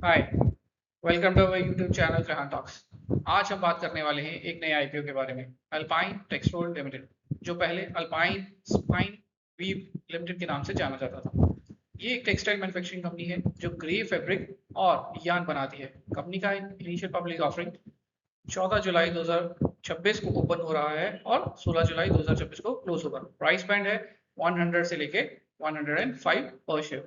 Hi, welcome to our YouTube channel जहां talks. आज हम बात करने वाले हैं एक नए आईपीओ के बारे में, अल्पाइन टेक्सटाइल लिमिटेड, जो पहले अल्पाइन स्पाइन वीव लिमिटेड के नाम से जाना जाता था। ये एक टेक्सटाइल मैन्युफैक्चरिंग कंपनी है जो ग्रे फैब्रिक और यार्न बनाती है। कंपनी का इनिशियल पब्लिक ऑफरिंग 14 जुलाई 2026 को ओपन हो रहा है और 16 जुलाई 2026 को क्लोज होगा। प्राइस बैंड है 100 से लेके 105 पर शेयर।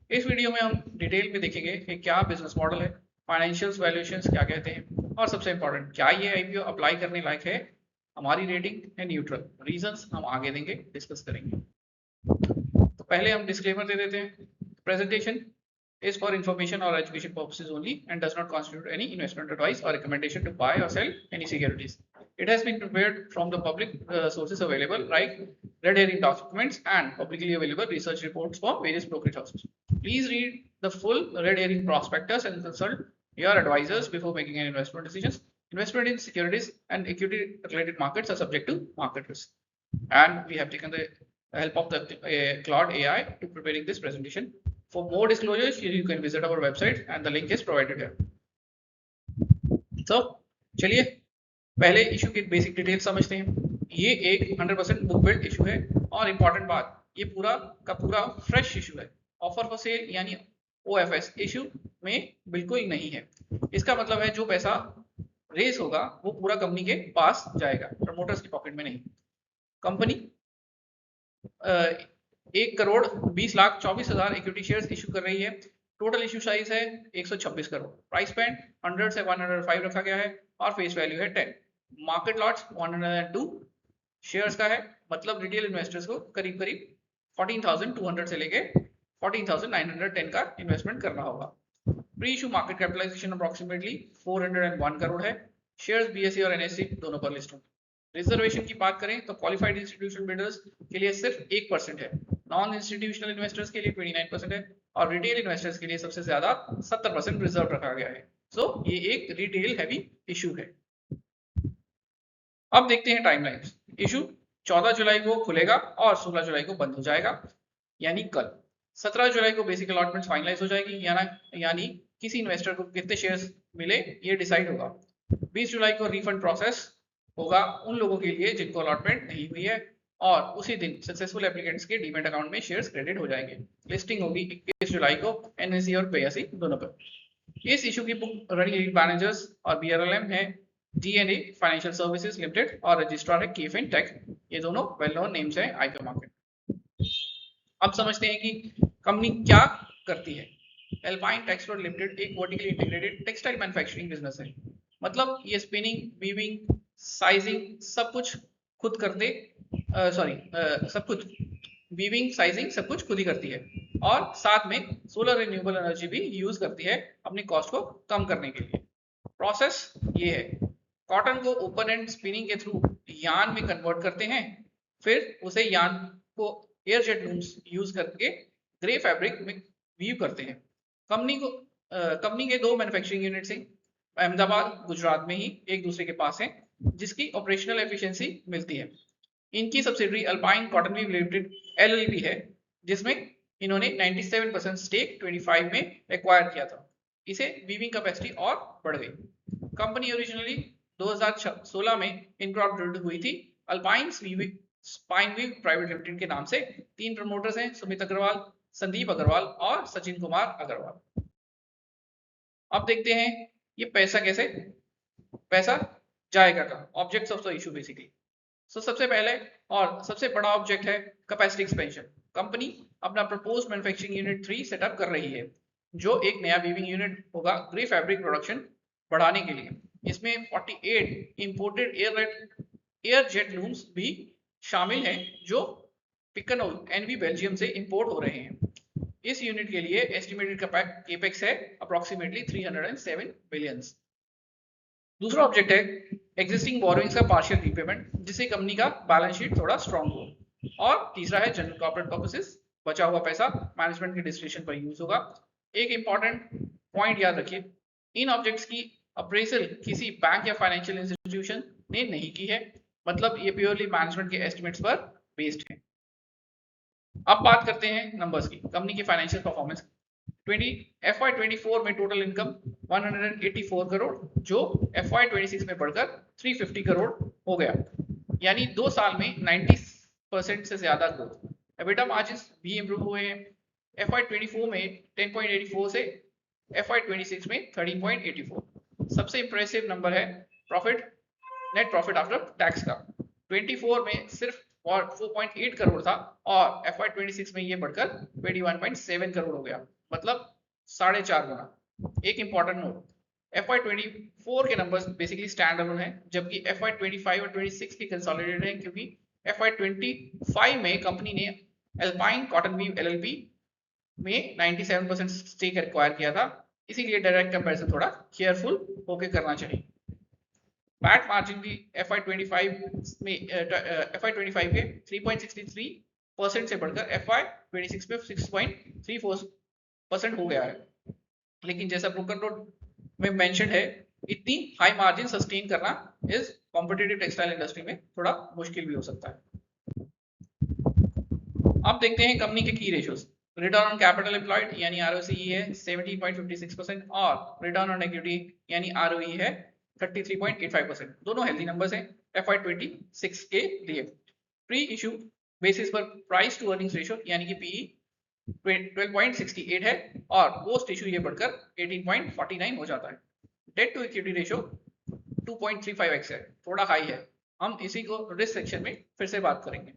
इस वीडियो में हम डिटेल में देखेंगे कि क्या बिजनेस मॉडल है, फाइनेंशियल्स, वैल्यूएशंस क्या कहते हैं और सबसे इंपॉर्टेंट क्या ये आईपीओ अप्लाई करने लायक है। हमारी रेटिंग है न्यूट्रल, रीजंस हम आगे देंगे, डिस्कस करेंगे। तो पहले हम डिस्क्लेमर दे देते हैं। Presentation is for information or education purposes only and does not constitute any investment advice or recommendation to buy or sell any securities. It has been prepared from the public sources available like red herring documents and publicly available research reports from various brokerage houses. Please read the full red herring prospectus and consult your advisors before making any investment decisions. Investment in securities and equity related markets are subject to market risk. And we have taken the help of the Claude AI to preparing this presentation. For more disclosures, you can visit our website and the link is provided here. So, चलिए पहले issue की basic detail समझते हैं। ये एक 100% book build issue है और important बात, ये पूरा का पूरा फ्रेश इशू है। ऑफर फॉर सेल यानी ओएफएस इशू में बिल्कुल नहीं है। इसका मतलब है जो पैसा रेस होगा वो पूरा कंपनी के पास जाएगा, प्रमोटर्स की पॉकेट में नहीं। कंपनी 1,20,24,000 इक्विटी शेयर्स इशू कर रही है। टोटल इशू साइज है 126 करोड़। प्राइस बैंड 100 से 105 रखा गया है और फेस वैल्यू है 10। मार्केट लॉट्स 102 शेयर्स का है, मतलब रिटेल इन्वेस्टर्स को करीब करीब 14,200 से लेके 14,910 का इन्वेस्टमेंट करना होगा। Pre issue market capitalization approximately 401 crore है। शेयर्स बीएसई और एनएसई दोनों पर लिस्ट होंगे। रिजर्वेशन की बात करें तो क्वालिफाइड इंस्टीट्यूशनल बिल्डर्स के लिए सिर्फ 1% है, नॉन इंस्टीट्यूशनल इन्वेस्टर्स के लिए 29% है और रिटेल इन्वेस्टर्स के लिए सबसे ज्यादा 70% रिजर्व रखा गया है। सो ये एक रिटेल हैवी इशू है। अब देखते हैं टाइमलाइंस। इशू 14 जुलाई को खुलेगा और 16 जुलाई को बंद हो जाएगा, यानी कल। 17 जुलाई को बेसिक अलॉटमेंट फाइनलाइज हो जाएगी, यानी किसी इन्वेस्टर को कितने शेयर्स मिले ये डिसाइड होगा। 20 जुलाई को रिफंड प्रोसेस होगा उन लोगों के लिए जिनको अलॉटमेंट नहीं हुई है और उसी दिन सक्सेसफुल एप्लीकेंट्स के डीमैट अकाउंट में शेयर्स क्रेडिट हो जाएंगे। लिस्टिंग होगी 21 जुलाई को एनएसई और बीएसई दोनों पर। इस इशू की बुक रनिंग लीड मैनेजर्स और बीआरएलएम है डीएनए फाइनेंशियल सर्विसेज लिमिटेड और रजिस्ट्रार है केफिन टेक। ये दोनों वेल नोन नेम्स हैं आईपीओ मार्केट। अब समझते हैं कि कंपनी क्या करती है। अल्पाइन टेक्सटाइल लिमिटेड एक vertically integrated textile manufacturing business है। मतलब ये स्पिनिंग, वीविंग, साइजिंग सब कुछ खुद करते, सब कुछ वीविंग, साइजिंग सब कुछ खुद ही करती है और साथ में सोलर रिन्यूएबल एनर्जी भी यूज करती है अपनी कॉस्ट को कम करने के लिए। प्रोसेस ये है, कॉटन को ओपन एंड स्पिनिंग के थ्रू यार्न में कन्वर्ट करते हैं, फिर उसे यार्न को एयर जेट लूम्स यूज करके ग्रे फैब्रिक में वीव करते हैं। कंपनी के दो मैन्युफैक्चरिंग यूनिट्स हैं, अहमदाबाद गुजरात में ही एक दूसरे के पास है, जिसकी ऑपरेशनल एफिशिएंसी मिलती है। इनकी subsidiary Alpine Cotton Weave Limited LLP है, जिसमें इन्होंने 97% स्टेक 25 में एक्वायर किया था। इसे वीविंग कैपेसिटी और बढ़ गई। कंपनी ओरिजिनली 2016 में इनकॉर्पोरेटेड हुई थी Alpine Spine Weave Private Limited के नाम से। 3 प्रमोटर्स हैं, सुमित अग्रवाल, संदीप अग्रवाल और सचिन कुमार अग्रवाल। अब देखते हैं ये पैसा जाएगा कहां। Objects of the issue basically. सबसे पहले और सबसे बड़ा ऑब्जेक्ट है कैपेसिटी एक्सपेंशन। कंपनी अपना प्रपोज मैन्युफैक्चरिंग यूनिट 3 सेटअप कर रही है, जो एक नया वीविंग यूनिट होगा ग्रे फैब्रिक प्रोडक्शन बढ़ाने के लिए। इसमें 48 इंपोर्टेड एयर जेट लूम्स भी शामिल हैं, जो पिकनोल एनवी बेल्जियम से इंपोर्ट हो रहे हैं। इस यूनिट के लिए एस्टिमेटेड केपेक्स है अप्रोक्सीमेटली 307 बिलियंस। दूसरा ऑब्जेक्ट है एग्जिस्टिंग बोरोइंग्स का पार्शियल रीपेमेंट, जिससे कंपनी का बैलेंस शीट थोड़ा स्ट्रांग हो। और तीसरा है जनरल कॉर्पोरेट पर्पसेस, बचा हुआ पैसा मैनेजमेंट के डिस्क्रिप्शन पर यूज होगा। एक इंपॉर्टेंट पॉइंट याद रखिए, इन ऑब्जेक्ट्स की अप्रेजल किसी बैंक या फाइनेंशियल इंस्टीट्यूशन ने नहीं की है, मतलब ये प्योरली मैनेजमेंट के एस्टिमेट्स पर बेस्ड है। अब बात करते हैं नंबर्स की, कंपनी की फाइनेंशियल परफॉर्मेंस। FY24 में टोटल इनकम 184 करोड़ जो FY26 में बढ़कर 350 करोड़ हो गया, यानी 2 साल में 90% से ज्यादा ग्रोथ। एबिटा मार्जिन भी इंप्रूव हुए हैं, FY24 में 10.84 से FY26 में 13.84। सबसे इंप्रेसिव नंबर है profit, net profit after tax का। 24 में सिर्फ 4.8 करोड़ था और FY26 में ये बढ़कर 21.7 करोड़ हो गया, मतलब 4.5 गुना। एक इंपॉर्टेंट नोट, FY24 के नंबर्स बेसिकली स्टैंड अलोन है, जबकि FY25 और 26 के कंसोलिडेटेड हैं, क्योंकि FY25 में कंपनी ने अल्पाइन कॉटन वीव LLP में 97% स्टेक एक्वायर किया था, इसीलिए डायरेक्ट कंपैरिजन थोड़ा केयरफुल होके करना चाहिए। पैट मार्जिन भी FY25 के 3.63% से बढ़कर FY26 में 6.34% हो गया है, लेकिन जैसा ब्रोकन रोड में मेंशन है, इतनी हाई मार्जिन सस्टेन करना इस कॉम्पिटिटिव टेक्सटाइल इंडस्ट्री में थोड़ा मुश्किल भी हो सकता है। अब देखते हैं कंपनी के की ratios. Return on capital employed यानी ROCE है 17.56% और रिटर्न ऑन इक्विटी यानी ROE है 33.85%। दोनों हेल्दी नंबर्स हैं FY26 के लिए। प्री इशू बेसिस पर प्राइस टू अर्निंग्स रेशियो यानी कि PE 12.68 है और पोस्ट इशू ये बढ़कर 18.49 हो जाता है। Date to equity ratio 2.35x है, थोड़ा हाई है, हम इसी को रिस्क सेक्शन में फिर से बात करेंगे।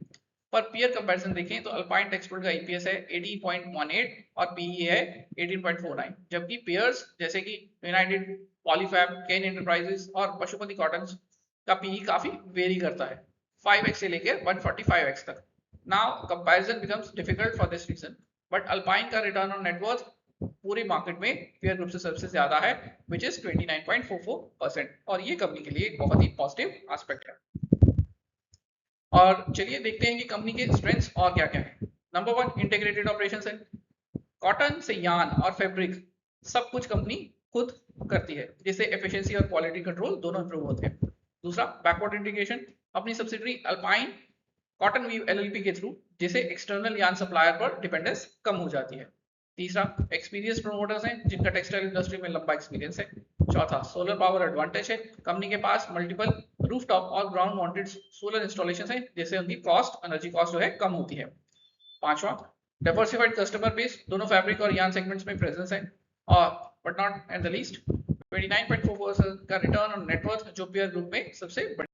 पर पीयर कंपैरिजन देखें तो अल्पाइन टेक्सटाइल का EPS है 18.18 और PE है 18.49, जबकि पेयर्स जैसे कि यूनाइटेड पॉलीफैब, केन एंटरप्राइजेस और पशुपति कॉटन का PE काफी वेरी करता है, 5x से लेकर 145x तक। Now comparison becomes difficult for this reason, but Alpine का रिटर्न ऑन नेटवर्थ पूरी मार्केट में पीयर ग्रुप से सबसे ज्यादा है, विच इज 29.44%, और ये कंपनी के लिए एक बहुत ही पॉजिटिव एस्पेक्ट है। और चलिए देखते हैं कि कंपनी के स्ट्रेंथ्स और क्या क्या है। नंबर 1 इंटीग्रेटेड ऑपरेशंस है, कॉटन से यार्न और फैब्रिक सब कुछ कंपनी खुद करती है, जिससे एफिशिएंसी और क्वालिटी कंट्रोल दोनों इंप्रूव होते हैं। दूसरा बैकवर्ड इंटीग्रेशन, अपनी subsidiary Alpine Cotton Weave LLP के थ्रू, जिसे एक्सटर्नल यार्न सप्लायर पर डिपेंडेंस कम हो जाती है। तीसरा एक्सपीरियंस प्रमोटर्स हैं जिनका टेक्सटाइल इंडस्ट्री में लंबा एक्सपीरियंस है। चौथा सोलर पावर एडवांटेज है, कंपनी के पास मल्टीपल रूफटॉप और ग्राउंड माउंटेड सोलर इंस्टॉलेशंस हैं, जिससे उनकी कॉस्ट एनर्जी कॉस्ट जो है कम होती है। पांचवा डाइवर्सिफाइड कस्टमर बेस, दोनों फैब्रिक और यार्न सेगमेंट्स में प्रेजेंस है। और but not and the least 29.4% का रिटर्न ऑन नेटवर्थ, जो पीयर ग्रुप में सबसे बड़ी।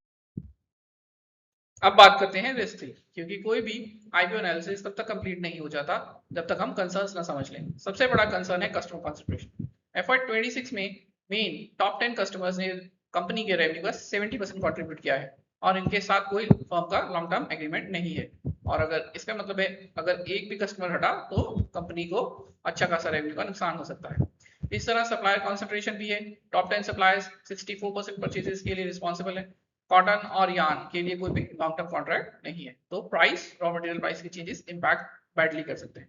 अब बात करते हैं रिस्क थ्री, क्योंकि कोई भी IPO एनालिसिस तब तक कंप्लीट नहीं हो जाता जब तक हम कंसर्न्स ना समझ लें। सबसे बड़ा कंसर्न है कस्टमर कंसंट्रेशन। FY26 में मेन टॉप 10 कस्टमर्स ने कंपनी के रेवेन्यू का 70% कंट्रीब्यूट किया है और इनके साथ कोई फर्म का लॉन्ग टर्म एग्रीमेंट नहीं है। और अगर इसका मतलब है अगर एक भी कस्टमर हटा तो कंपनी को अच्छा खासा रेवेन्यू का नुकसान हो सकता है। इस तरह सप्लायर कॉन्सेंट्रेशन भी है, टॉप 10 सप्लायर्स 64% परचेजेस के लिए रिस्पॉन्सिबल है। कॉटन और यार्न के लिए कोई भी लॉन्ग टर्म कॉन्ट्रैक्ट नहीं है, तो प्राइस रॉ मटेरियल प्राइस की चेंजेस इंपैक्ट बैडली कर सकते हैं।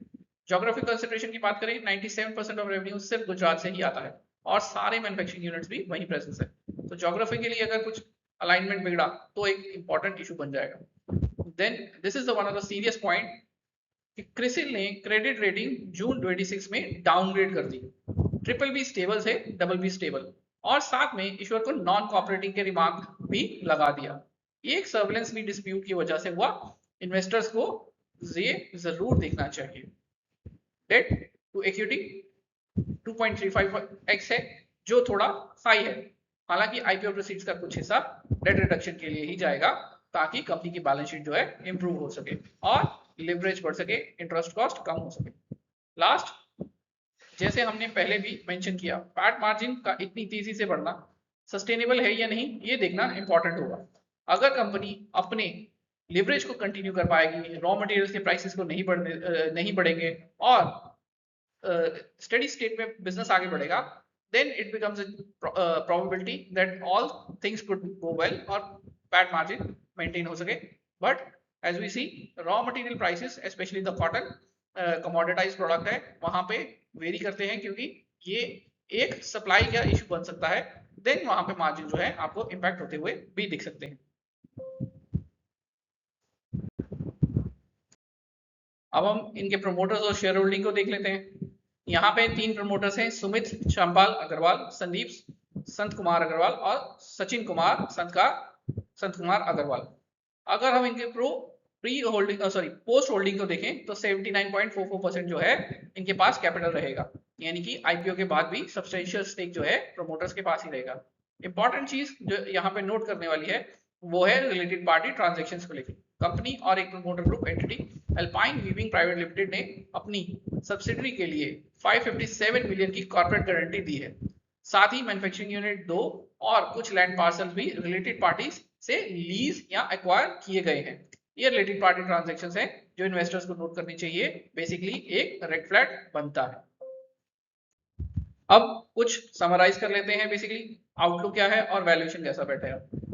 ज्योग्राफिक कंसंट्रेशन की बात करें 97% ऑफ रेवेन्यू सिर्फ गुजरात से ही आता है और सारे मैन्युफैक्चरिंग यूनिट्स भी वहीं प्रेजेंस है, तो ज्योग्राफी के लिए अगर कुछ अलाइनमेंट बिगड़ा तो एक इंपॉर्टेंट इशू बन जाएगा। Then this is one of the serious point कि क्रिसिल ने क्रेडिट रेटिंग जून 26 में डाउनग्रेड कर दी, BBB स्टेबल से BB स्टेबल, और साथ में ईश्वर को नॉन कोऑपरेटिंग के रिमार्क भी लगा दिया। एक सर्विलेंस भी डिस्प्यूट की वजह से हुआ, इन्वेस्टर्स को ये जरूर देखना चाहिए। डेट टू इक्विटी 2.35x है, जो थोड़ा हाई है, हालांकि IPO प्रोसीड्स का कुछ हिस्सा डेट रिडक्शन के लिए ही जाएगा ताकि कंपनी की बैलेंस शीट जो है इंप्रूव हो सके और लिवरेज बढ़ सके, इंटरेस्ट कॉस्ट कम हो सके। लास्ट, जैसे हमने पहले भी मेंशन किया, पैट मार्जिन का इतनी तेजी से बढ़ना सस्टेनेबल है या नहीं ये देखना इंपॉर्टेंट होगा। अगर कंपनी अपने लिवरेज को कंटिन्यू कर पाएगी, रॉ मटेरियल्स के प्राइसेस को नहीं बढ़ेंगे और स्टेडी स्टेट में बिजनेस आगे बढ़ेगा, then it becomes a probability that all things could go well और पैट मार्जिन मेंटेन हो सके। But as we see, raw material prices especially the cotton commoditized product है, वहां पे वेरी करते हैं, क्योंकि ये एक सप्लाई का इशू बन सकता है, देन वहां पे मार्जिन जो है आपको इंपैक्ट होते हुए भी दिख सकते हैं। अब हम इनके प्रमोटर्स और शेयर होल्डिंग को देख लेते हैं। यहाँ पे 3 प्रमोटर्स हैं, सुमित श्यामपाल अग्रवाल, संदीप संत कुमार अग्रवाल और सचिन कुमार संत कुमार अग्रवाल। अगर हम इनके पोस्ट होल्डिंग को देखें तो 79.44% जो है इनके पास कैपिटल रहेगा, यानी कि आईपीओ के बाद भी सब्सटेंशियल स्टेक जो है प्रमोटर्स के पास ही रहेगा। इंपॉर्टेंट चीज जो यहाँ पे नोट करने वाली है वो है रिलेटेड पार्टी ट्रांजैक्शंस को लेकर। कंपनी और एक promoter group entity alpine weaving private limited ने अपनी सब्सिडरी के लिए 557 मिलियन की कॉर्पोरेट गारंटी दी है। साथ ही मैन्युफैक्चरिंग यूनिट 2 और कुछ लैंड पार्सल्स भी रिलेटेड पार्टीज से लीज या एक्वायर किए गए हैं। ये रिलेटेड पार्टी ट्रांजैक्शंस हैं जो इन्वेस्टर्स को नोट करनी चाहिए, बेसिकली एक रेड फ्लैग बनता है। अब कुछ समराइज कर लेते हैं, बेसिकली आउटलुक क्या है और वैल्यूएशन कैसा बैठा है।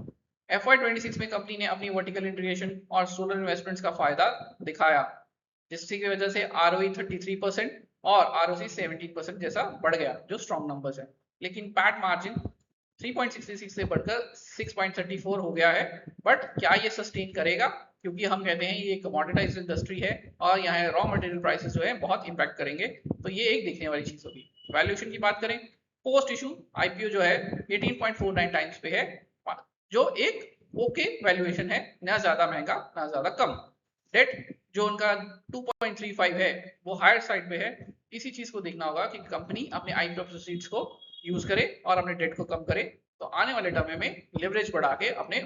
FY26 में कंपनी ने अपनी वर्टिकल इंटीग्रेशन और सोलर इन्वेस्टमेंट्स का फायदा दिखाया, जिसकी वजह से ROE 33% और ROC 17% जैसा बढ़ गया, जो स्ट्रॉन्ग नंबर्स है। लेकिन पैट मार्जिन 3.66 से बढ़कर 6.34 हो गया है, बट क्या ये सस्टेन करेगा, क्योंकि हम कहते हैं ये कमोडिटाइज्ड इंडस्ट्री है और यहाँ रॉ मटेरियल प्राइसेस जो है बहुत इंपैक्ट करेंगे, तो ये एक देखने वाली चीज होगी। वैल्यूएशन की बात करें, पोस्ट इशू आईपीओ जो है 18.49 टाइम्स पे है, जो एक ओके वैल्यूएशन है, ना ज्यादा महंगा ना ज्यादा कम। डेट जो उनका 2.35 है वो हायर साइड पे है। इसी चीज को देखना होगा कि कंपनी अपने आईपीओ प्रोसीड्स को यूज करे और अपने डेट को कम करे, तो आने वाले टाइम में लिवरेज बढ़ा के अपने